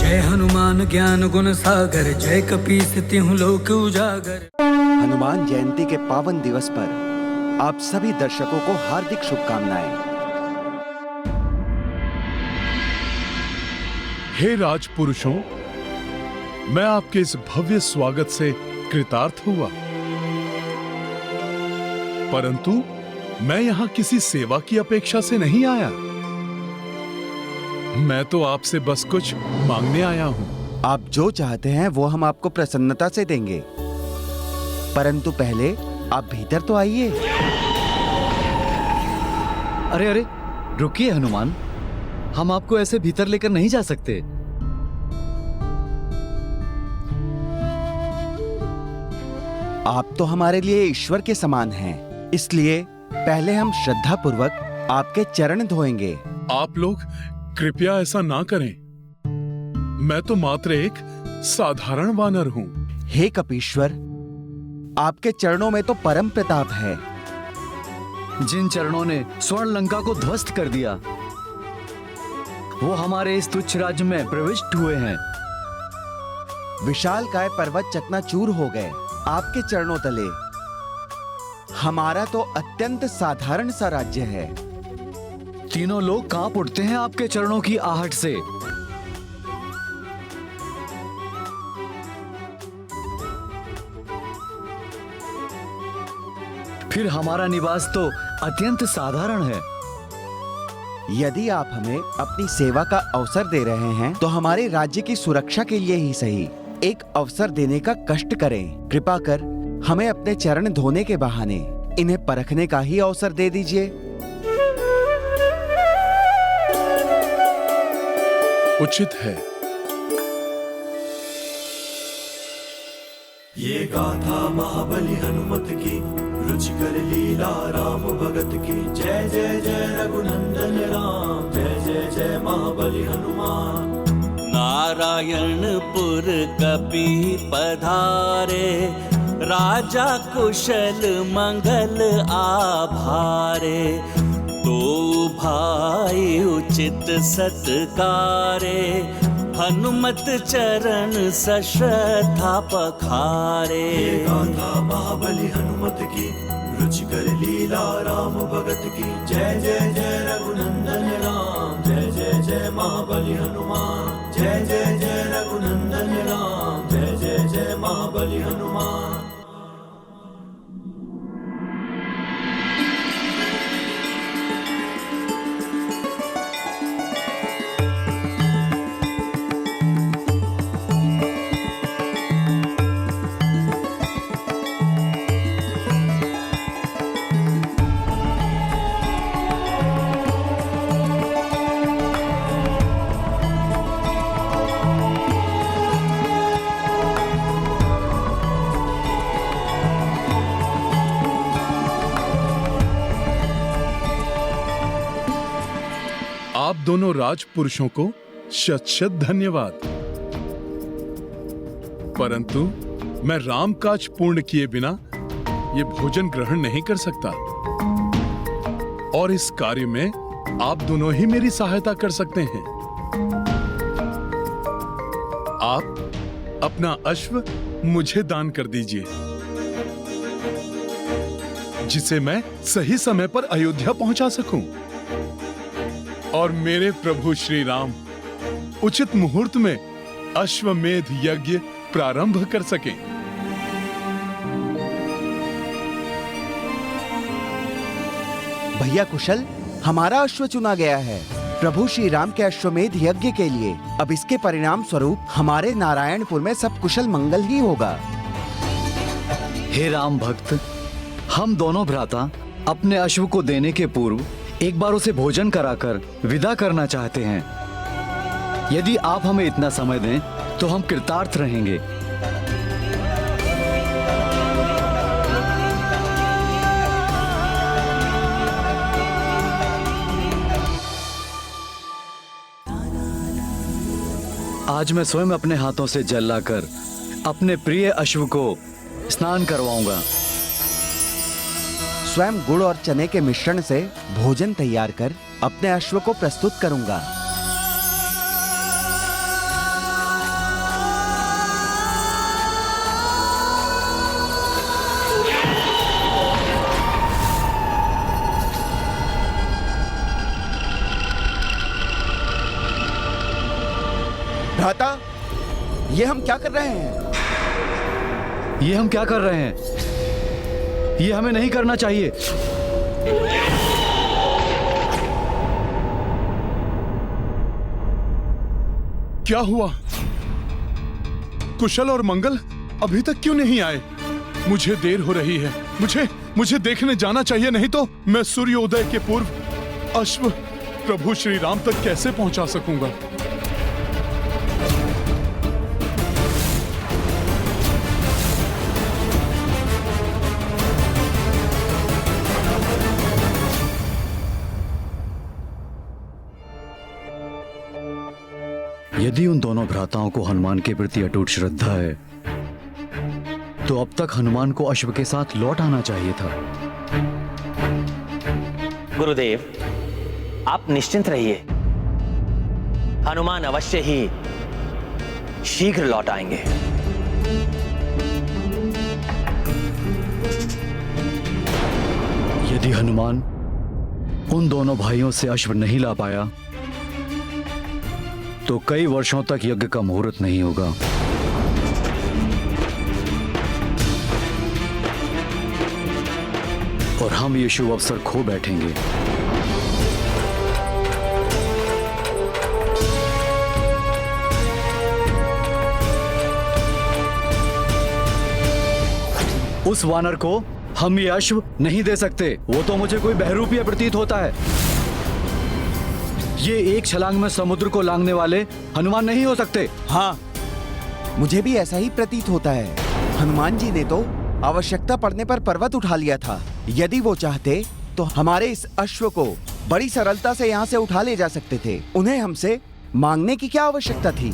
जय हनुमान ज्ञान गुण सागर, जय कपीस तिहुँ लोक उजागर। हनुमान जयंती के पावन दिवस पर आप सभी दर्शकों को हार्दिक शुभकामनाएं। हे राजपुरुषों, मैं आपके इस भव्य स्वागत से कृतार्थ हुआ, परंतु मैं यहां किसी सेवा की अपेक्षा से नहीं आया। मैं तो आपसे बस कुछ मांगने आया हूं। आप जो चाहते हैं वो हम आपको प्रसन्नता से देंगे, परंतु पहले आप भीतर तो आइए। अरे अरे, रुकिए हनुमान, हम आपको ऐसे भीतर लेकर नहीं जा सकते। आप तो हमारे लिए ईश्वर के समान हैं, इसलिए पहले हम श्रद्धा पूर्वक आपके चरण धोएंगे। आप लोग कृपया ऐसा ना करें। मैं तो मात्र एक साधारण वानर हूं। हे कपीश्वर, आपके चरणों में तो परम प्रताप है। जिन चरणों ने स्वर्ण लंका को ध्वस्त कर दिया, वो हमारे इस तुच्छ राज्य में प्रविष्ट हुए हैं। विशालकाय पर्वत चकनाचूर हो गए आपके चरणों तले। हमारा तो अत्यंत साधारण सा राज्य है। तीनों लोग कांप उठते हैं आपके चरणों की आहट से। फिर हमारा निवास तो अत्यंत साधारण है। यदि आप हमें अपनी सेवा का अवसर दे रहे हैं तो हमारे राज्य की सुरक्षा के लिए ही सही एक अवसर देने का कष्ट करें। कृपा कर हमें अपने चरण धोने के बहाने इन्हें परखने का ही अवसर दे दीजिए। उचित है। ये गाथा महाबली हनुमत की, रुचिकर लीला राम भगत की। जय जय जय रघुनंदन राम, जय जय जय महाबली हनुमान। नारायणपुर कपि पधारे, राजा कुशल मंगल आभारे। दो भाई उचित सत्कारे, हनुमत चरण सश्रद्धा पखारे। ये गाथा महाबली हनुमत की, रुचिकर लीला राम भगत की। जय जय जय रघुनंदन राम, जय जय जय महाबली हनुमान। जय जय जय रघुनंदन राम, जय जय जय महाबली हनुमान। आप दोनों राजपुरुषों को शत शत धन्यवाद, परंतु मैं राम काज पूर्ण किए बिना ये भोजन ग्रहण नहीं कर सकता, और इस कार्य में आप दोनों ही मेरी सहायता कर सकते हैं। आप अपना अश्व मुझे दान कर दीजिए, जिसे मैं सही समय पर अयोध्या पहुंचा सकूं और मेरे प्रभु श्री राम उचित मुहूर्त में अश्वमेध यज्ञ प्रारंभ कर सकें। भैया कुशल, हमारा अश्व चुना गया है प्रभु श्री राम के अश्वमेध यज्ञ के लिए। अब इसके परिणाम स्वरूप हमारे नारायणपुर में सब कुशल मंगल ही होगा। हे राम भक्त, हम दोनों भ्राता अपने अश्व को देने के पूर्व एक बार उसे भोजन कराकर विदा करना चाहते हैं। यदि आप हमें इतना समय दें तो हम कृतार्थ रहेंगे। आज मैं स्वयं अपने हाथों से जल लाकर अपने प्रिय अश्व को स्नान करवाऊंगा। स्वयं गुड़ और चने के मिश्रण से भोजन तैयार कर अपने अश्व को प्रस्तुत करूंगा। भ्राता, ये हम क्या कर रहे हैं? ये हम क्या कर रहे हैं? ये हमें नहीं करना चाहिए। क्या हुआ? कुशल और मंगल अभी तक क्यों नहीं आए? मुझे देर हो रही है। मुझे देखने जाना चाहिए, नहीं तो मैं सूर्योदय के पूर्व अश्व प्रभु श्री राम तक कैसे पहुंचा सकूंगा? यदि उन दोनों भ्राताओं को हनुमान के प्रति अटूट श्रद्धा है, तो अब तक हनुमान को अश्व के साथ लौट आना चाहिए था। गुरुदेव, आप निश्चिंत रहिए, हनुमान अवश्य ही शीघ्र लौट आएंगे। यदि हनुमान उन दोनों भाइयों से अश्व नहीं ला पाया, तो कई वर्षों तक यज्ञ का मुहूर्त नहीं होगा। और हम ये शुभ अवसर खो बैठेंगे। उस वानर को हम ये अश्व नहीं दे सकते। वो तो मुझे कोई बहरूपीय प्रतीत होता है। ये एक छलांग में समुद्र को लांघने वाले हनुमान नहीं हो सकते। हाँ, मुझे भी ऐसा ही प्रतीत होता है। हनुमान जी ने तो आवश्यकता पड़ने पर पर्वत उठा लिया था। यदि वो चाहते तो हमारे इस अश्व को बड़ी सरलता से यहाँ से उठा ले जा सकते थे। उन्हें हमसे मांगने की क्या आवश्यकता थी?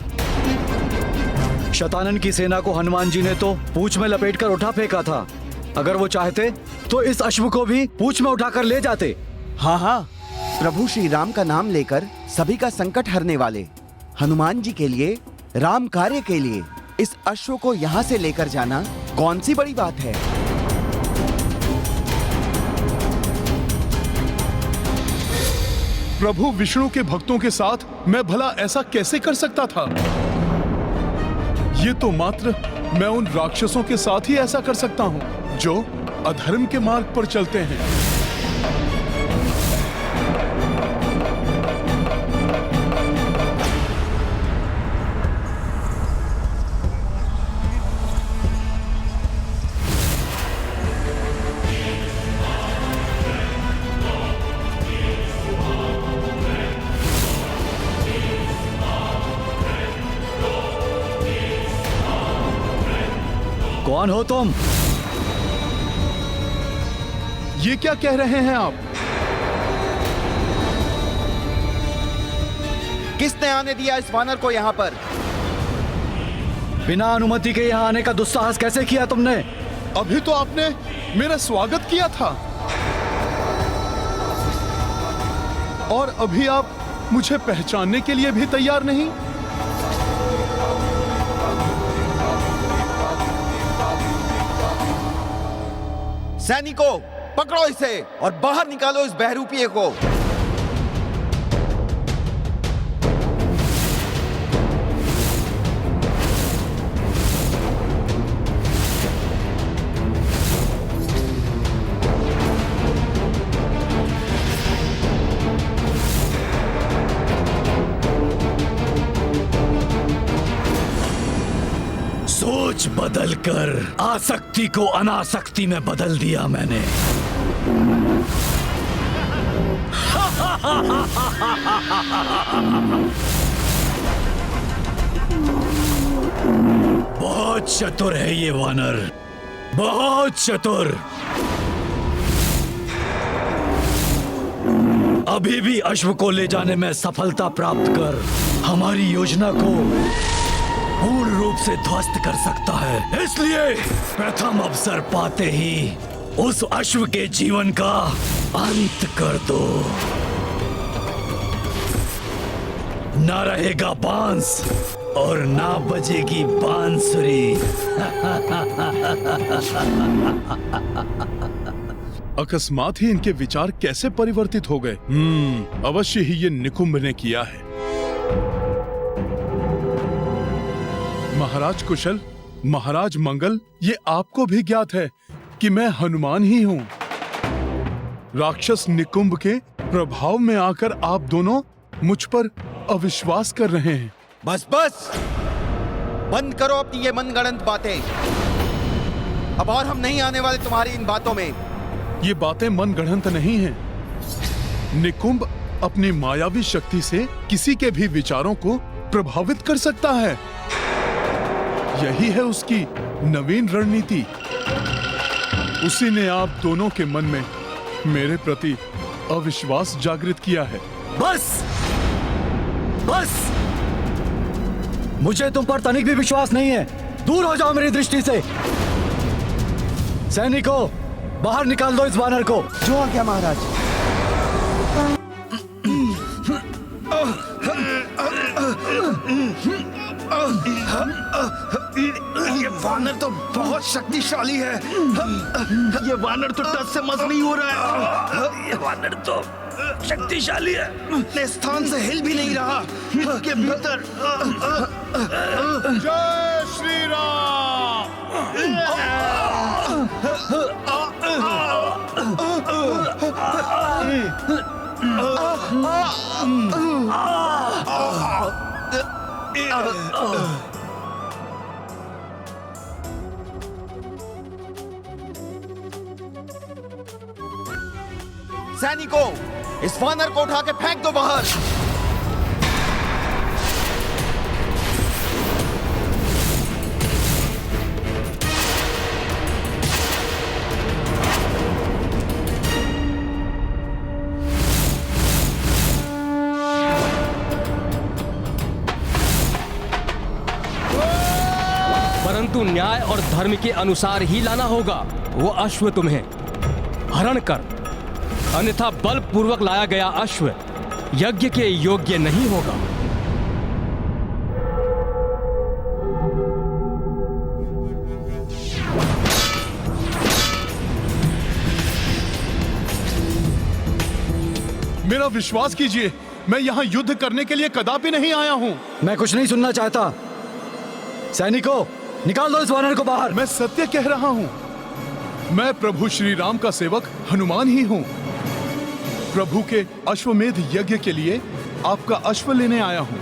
शतानन की सेना को हनुमान जी ने तो पूंछ में लपेटकर उठा फेंका था। अगर वो चाहते तो इस अश्व को भी पूंछ में उठाकर ले जाते। हाँ हाँ, प्रभु श्री राम का नाम लेकर सभी का संकट हरने वाले हनुमान जी के लिए, राम कार्य के लिए इस अश्व को यहाँ से लेकर जाना कौन सी बड़ी बात है? प्रभु विष्णु के भक्तों के साथ मैं भला ऐसा कैसे कर सकता था? ये तो मात्र मैं उन राक्षसों के साथ ही ऐसा कर सकता हूँ जो अधर्म के मार्ग पर चलते हैं। कौन हो तुम? ये क्या कह रहे हैं आप? किसने आने दिया इस वानर को यहाँ पर? बिना अनुमति के यहाँ आने का दुस्साहस कैसे किया तुमने? अभी तो आपने मेरा स्वागत किया था और अभी आप मुझे पहचानने के लिए भी तैयार नहीं। सैनिकों, पकड़ो इसे और बाहर निकालो इस बहरूपीय को। सोच बदलकर आसक्ति को अनासक्ति में बदल दिया मैंने। बहुत चतुर है ये वानर, बहुत चतुर। अभी भी अश्व को ले जाने में सफलता प्राप्त कर हमारी योजना को पूर्ण रूप से ध्वस्त कर सकता है। इसलिए प्रथम अवसर पाते ही उस अश्व के जीवन का अंत कर दो। ना रहेगा बांस और ना बजेगी बांसुरी। अकस्मात ही इनके विचार कैसे परिवर्तित हो गए? अवश्य ही ये निकुंभ ने किया है। महाराज कुशल, महाराज मंगल, ये आपको भी ज्ञात है कि मैं हनुमान ही हूँ। राक्षस निकुंभ के प्रभाव में आकर आप दोनों मुझ पर अविश्वास कर रहे हैं। बस बस, बंद करो अपनी ये मनगढ़ंत बातें। अब और हम नहीं आने वाले तुम्हारी इन बातों में। ये बातें मनगढ़ंत नहीं हैं। निकुंभ अपनी मायावी शक्ति से किसी के भी विचारों को प्रभावित कर सकता है। यही है उसकी नवीन रणनीति। उसी ने आप दोनों के मन में मेरे प्रति अविश्वास जागृत किया है। बस बस, मुझे तुम पर तनिक भी विश्वास नहीं है। दूर हो जाओ मेरी दृष्टि से। सैनिकों, बाहर निकाल दो इस वानर को। जो आ गया महाराज। ये वानर तो बहुत शक्तिशाली है। ये वानर तो टस से मस नहीं हो रहा है। ये वानर तो शक्तिशाली है, अपने स्थान से हिल भी नहीं रहा। के भीतर जय श्री राम। सैनिकों, इस वानर को उठा के फेंक दो बाहर। परंतु न्याय और धर्म के अनुसार ही लाना होगा। वो अश्व तुम्हें हरण कर, अन्यथा बलपूर्वक लाया गया अश्व यज्ञ के योग्य नहीं होगा। मेरा विश्वास कीजिए, मैं यहाँ युद्ध करने के लिए कदापि नहीं आया हूँ। मैं कुछ नहीं सुनना चाहता। सैनिकों, निकाल दो इस वानर को बाहर। मैं सत्य कह रहा हूँ। मैं प्रभु श्री राम का सेवक हनुमान ही हूँ। प्रभु के अश्वमेध यज्ञ के लिए आपका अश्व लेने आया हूँ।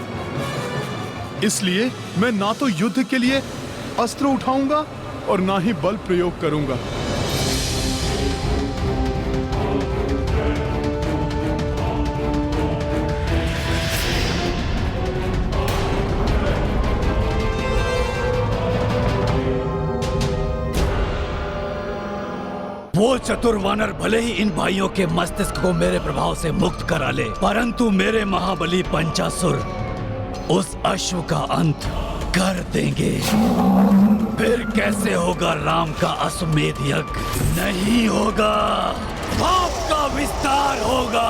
इसलिए मैं ना तो युद्ध के लिए अस्त्र उठाऊंगा और ना ही बल प्रयोग करूंगा। वो चतुर वानर भले ही इन भाइयों के मस्तिष्क को मेरे प्रभाव से मुक्त करा ले, परंतु मेरे महाबली पंचासुर उस अश्व का अंत कर देंगे। फिर कैसे होगा राम का अश्वमेध यज्ञ? नहीं होगा। पाप का विस्तार होगा,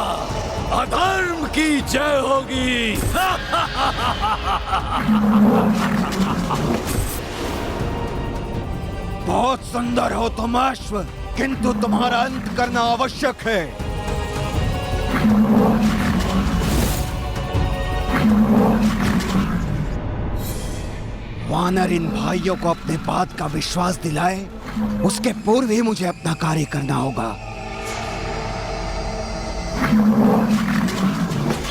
अधर्म की जय होगी। बहुत सुंदर हो तुम अश्व, किंतु तुम्हारा अंत करना आवश्यक है। वानर इन भाइयों को अपने बात का विश्वास दिलाए, उसके पूर्व ही मुझे अपना कार्य करना होगा।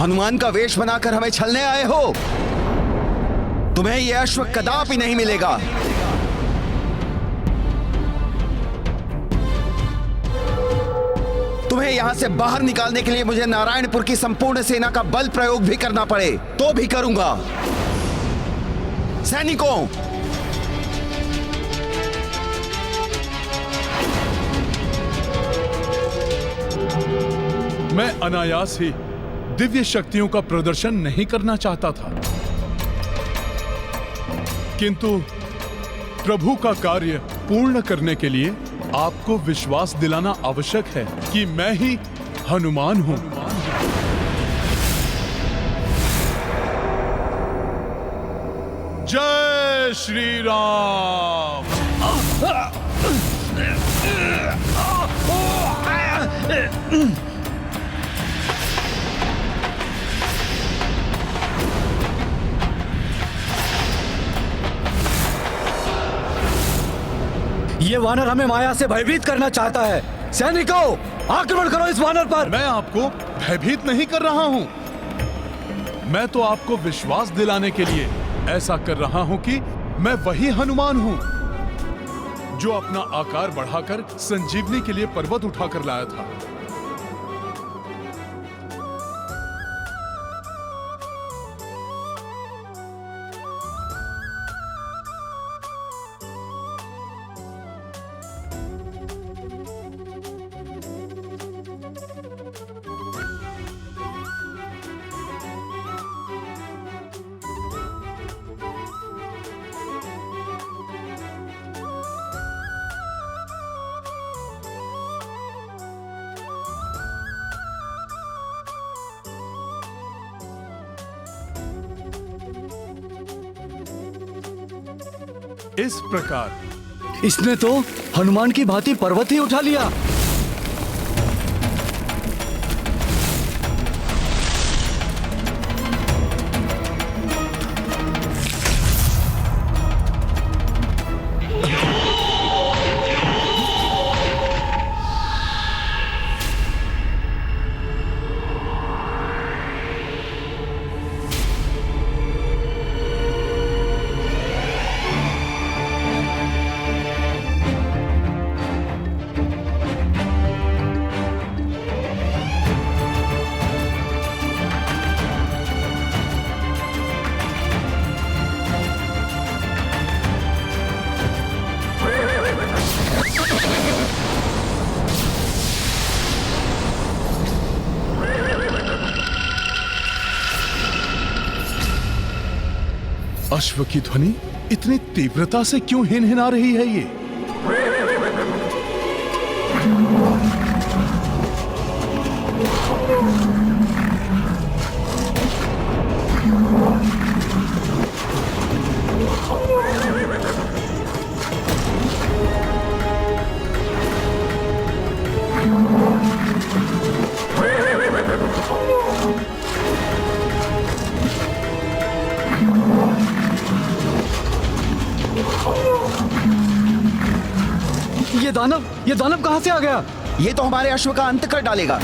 हनुमान का वेश बनाकर हमें छलने आए हो? तुम्हें यह अश्व कदापि नहीं मिलेगा। तुम्हें यहां से बाहर निकालने के लिए मुझे नारायणपुर की संपूर्ण सेना का बल प्रयोग भी करना पड़े तो भी करूंगा। सैनिकों, मैं अनायास ही दिव्य शक्तियों का प्रदर्शन नहीं करना चाहता था, किंतु प्रभु का कार्य पूर्ण करने के लिए आपको विश्वास दिलाना आवश्यक है कि मैं ही हनुमान हूं। जय श्री राम। ये वानर हमें माया से भयभीत करना चाहता है। सैनिकों, आक्रमण करो इस वानर पर। मैं आपको भयभीत नहीं कर रहा हूं। मैं तो आपको विश्वास दिलाने के लिए ऐसा कर रहा हूं कि मैं वही हनुमान हूं जो अपना आकार बढ़ाकर संजीवनी के लिए पर्वत उठाकर लाया था। इस प्रकार इसने तो हनुमान की भांति पर्वत ही उठा लिया। अश्व की ध्वनि इतनी तीव्रता से क्यों हिनहिना रही है ये? ये दानव कहां से आ गया? ये तो हमारे अश्व का अंत कर डालेगा।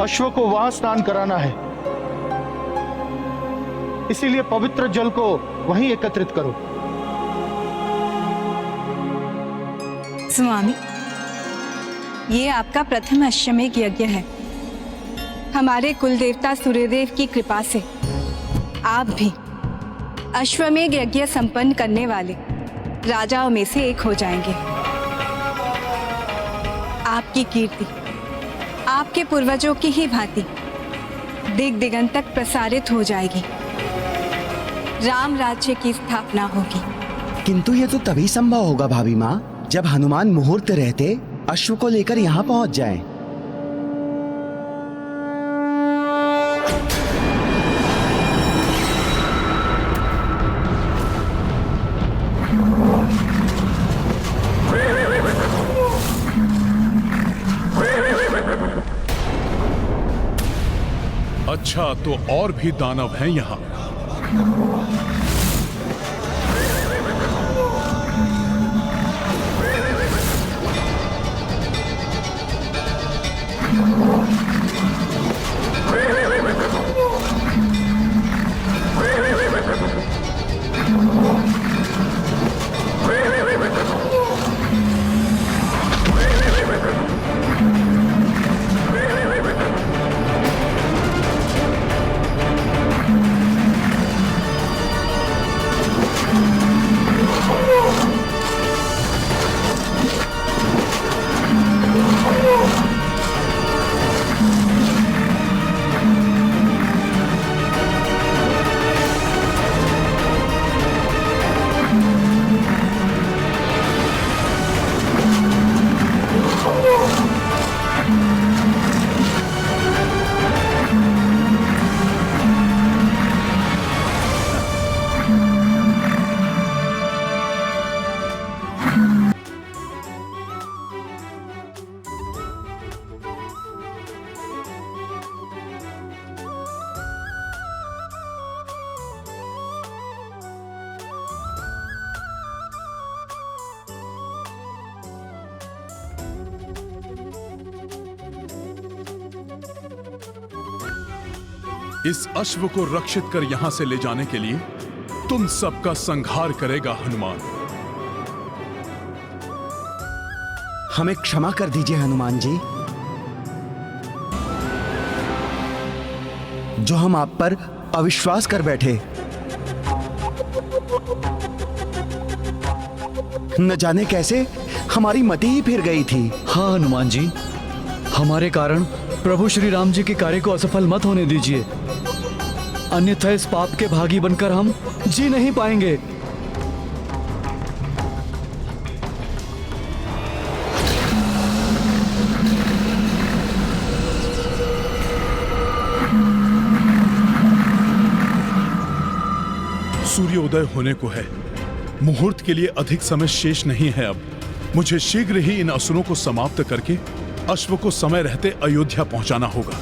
अश्व को वहां स्नान कराना है, इसीलिए पवित्र जल को वहीं एकत्रित करो। स्वामी, ये आपका प्रथम अश्वमेध यज्ञ है। हमारे कुल देवता सूर्यदेव की कृपा से आप भी अश्वमेध यज्ञ संपन्न करने वाले राजाओं में से एक हो जाएंगे। आपकी कीर्ति आपके पूर्वजों की ही भांति दिग दिगंत तक प्रसारित हो जाएगी। राम राज्य की स्थापना होगी। किंतु ये तो तभी संभव होगा भाभी माँ, जब हनुमान मुहूर्त रहते अश्व को लेकर यहाँ पहुँच जाएं। अच्छा, तो और भी दानव हैं यहाँ। इस अश्व को रक्षित कर यहां से ले जाने के लिए तुम सबका संहार करेगा हनुमान। हमें क्षमा कर दीजिए हनुमान जी, जो हम आप पर अविश्वास कर बैठे। न जाने कैसे हमारी मति ही फिर गई थी। हाँ हनुमान जी, हमारे कारण प्रभु श्री राम जी के कार्य को असफल मत होने दीजिए, अन्यथा इस पाप के भागी बनकर हम जी नहीं पाएंगे। सूर्योदय होने को है, मुहूर्त के लिए अधिक समय शेष नहीं है। अब मुझे शीघ्र ही इन असुरों को समाप्त करके अश्व को समय रहते अयोध्या पहुंचाना होगा।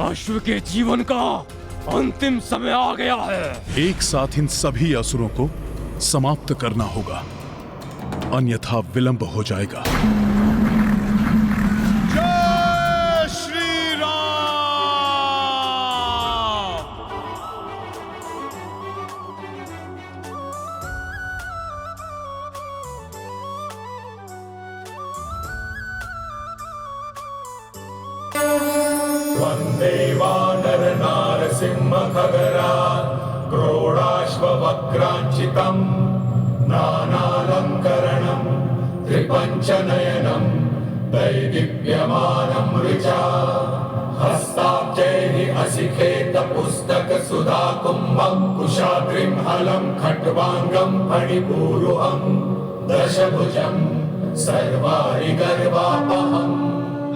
अश्व के जीवन का अंतिम समय आ गया है। एक साथ इन सभी असुरों को समाप्त करना होगा, अन्यथा विलंब हो जाएगा। जय श्री राम। वन्दे वानर नारसिंह खगरा क्रोडाश्ववक्राञ्चितम् नानालङ्करणम् त्रिपञ्चनयनम् दैदीप्यमानम् ऋचा हस्ताब्जैः असिखेत पुस्तक सुधा कुम्भम् कुशाग्रिम् हलम् खट्वाङ्गम् फणिपूरुहम् दशभुजम् सर्वारि गर्वापहम्।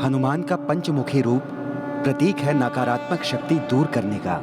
हनुमान का पंचमुखी रूप प्रतीक है नकारात्मक शक्ति दूर करने का।